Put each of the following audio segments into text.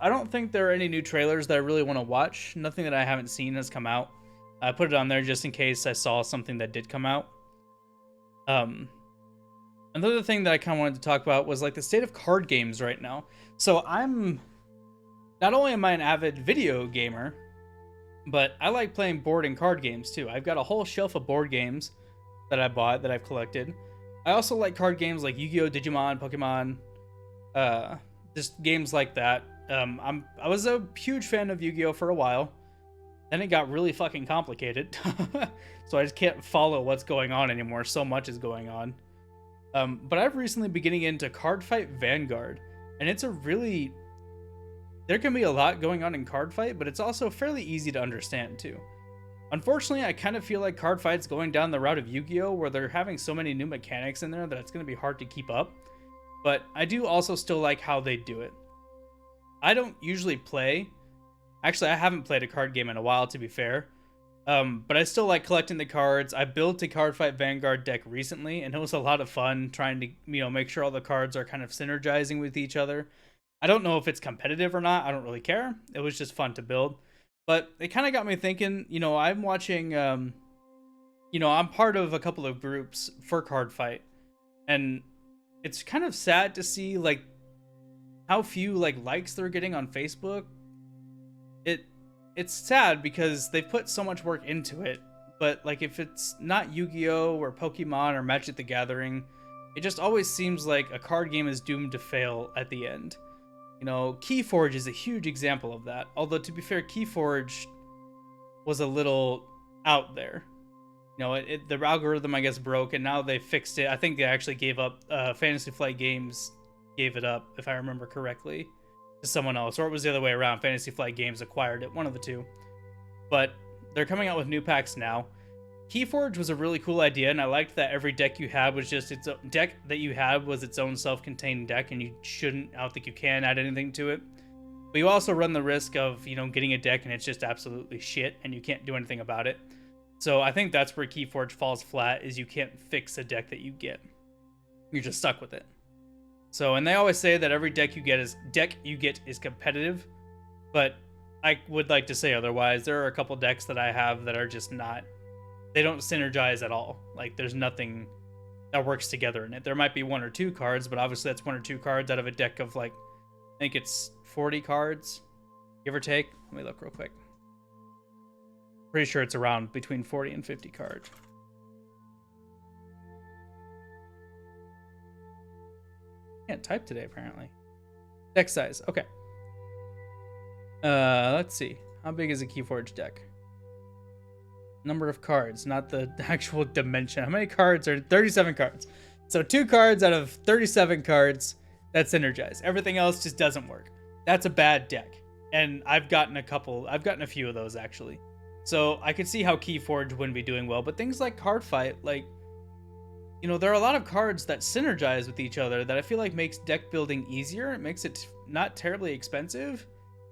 I don't think there are any new trailers that I really want to watch. Nothing that I haven't seen has come out. I put it on there just in case I saw something that did come out. Um, Another thing that I kind of wanted to talk about was like the state of card games right now. So I'm not only am I an avid video gamer, but I like playing board and card games too. I've got a whole shelf of board games that I bought that I've collected. I also like card games like Yu-Gi-Oh, Digimon, Pokemon, uh, just games like that. I was a huge fan of Yu-Gi-Oh for a while. Then it got really fucking complicated, so I just can't follow what's going on anymore. So much is going on. But I've recently been getting into Cardfight Vanguard, and it's a really there can be a lot going on in Cardfight, but it's also fairly easy to understand too. Unfortunately, I kind of feel like Cardfight's going down the route of Yu-Gi-Oh, where they're having so many new mechanics in there that it's going to be hard to keep up. But I do also still like how they do it. I don't usually play. Actually, I haven't played a card game in a while, to be fair. But I still like collecting the cards. I built a Cardfight Vanguard deck recently, and it was a lot of fun trying to, make sure all the cards are kind of synergizing with each other. I don't know if it's competitive or not. I don't really care. It was just fun to build. But it kind of got me thinking, I'm watching, I'm part of a couple of groups for Cardfight. And it's kind of sad to see, like, how few, like, likes they're getting on Facebook. It's sad because they put so much work into it, but like if it's not Yu-Gi-Oh or Pokemon or Magic the Gathering, it just always seems like a card game is doomed to fail at the end. Keyforge is a huge example of that. Although to be fair, Keyforge was a little out there. The algorithm I guess broke, and now they fixed it. I think they actually gave up. Fantasy Flight Games gave it up, if I remember correctly, to someone else, or it was the other way around. Fantasy Flight Games acquired it, one of the two. But they're coming out with new packs now. Keyforge was a really cool idea, and I liked that every deck you had was just its own deck that you had was its own self-contained deck, and I don't think you can add anything to it. But you also run the risk of, getting a deck and it's just absolutely shit, and you can't do anything about it. So I think that's where Keyforge falls flat, is you can't fix a deck that you get. You're just stuck with it. So, and they always say that every deck you get is competitive, but I would like to say otherwise. There are a couple decks that I have that are just not, they don't synergize at all. Like, there's nothing that works together in it. There might be one or two cards, but obviously that's one or two cards out of a deck of, like, I think it's 40 cards, give or take. Let me look real quick. Pretty sure it's around between 40 and 50 cards. Can't type today, apparently. Deck size. Okay. Let's see. How big is a Keyforge deck? Number of cards, not the actual dimension. How many cards are 37 cards? So 2 cards out of 37 cards that synergize. Everything else just doesn't work. That's a bad deck. And I've gotten a few of those actually. So I could see how Keyforge wouldn't be doing well, but things like Cardfight, like, there are a lot of cards that synergize with each other that I feel like makes deck building easier. It makes it not terribly expensive.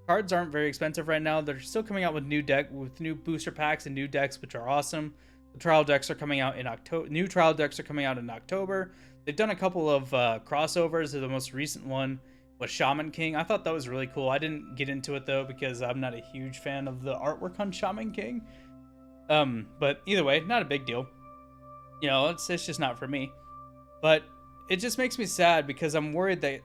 Cards aren't very expensive right now. They're still coming out with new booster packs and new decks, which are awesome. The trial decks are coming out in October. New trial decks are coming out in October. They've done a couple of crossovers. The most recent one was Shaman King. I thought that was really cool. I didn't get into it though because I'm not a huge fan of the artwork on Shaman King. But either way, not a big deal. It's just not for me. But it just makes me sad because I'm worried that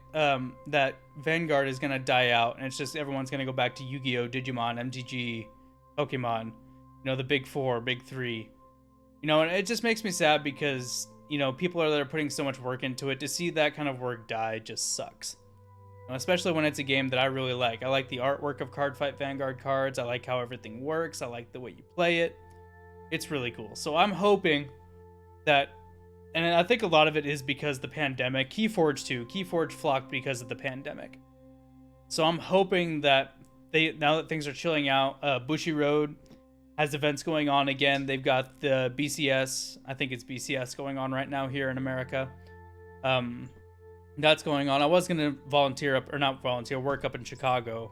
that Vanguard is gonna die out, and it's just everyone's gonna go back to Yu-Gi-Oh, Digimon, MTG, Pokemon, the big four, big three. And it just makes me sad because people are there putting so much work into it. To see that kind of work die just sucks. Especially when it's a game that I really like. I like the artwork of Cardfight Vanguard cards. I like how everything works. I like the way you play it. It's really cool. So I'm hoping that, and I think a lot of it is because the pandemic. Keyforge too. Keyforge flocked because of the pandemic. So I'm hoping that now that things are chilling out, Bushiroad has events going on again. They've got the BCS. I think it's BCS going on right now here in America. That's going on. I was gonna work up in Chicago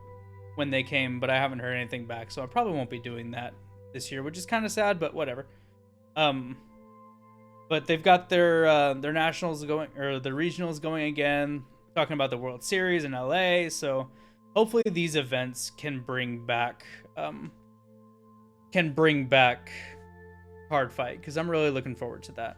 when they came, but I haven't heard anything back, so I probably won't be doing that this year, which is kind of sad, but whatever. But they've got their nationals going, or the regionals going again, talking about the World Series in LA. So hopefully these events can bring back card fight, because I'm really looking forward to that.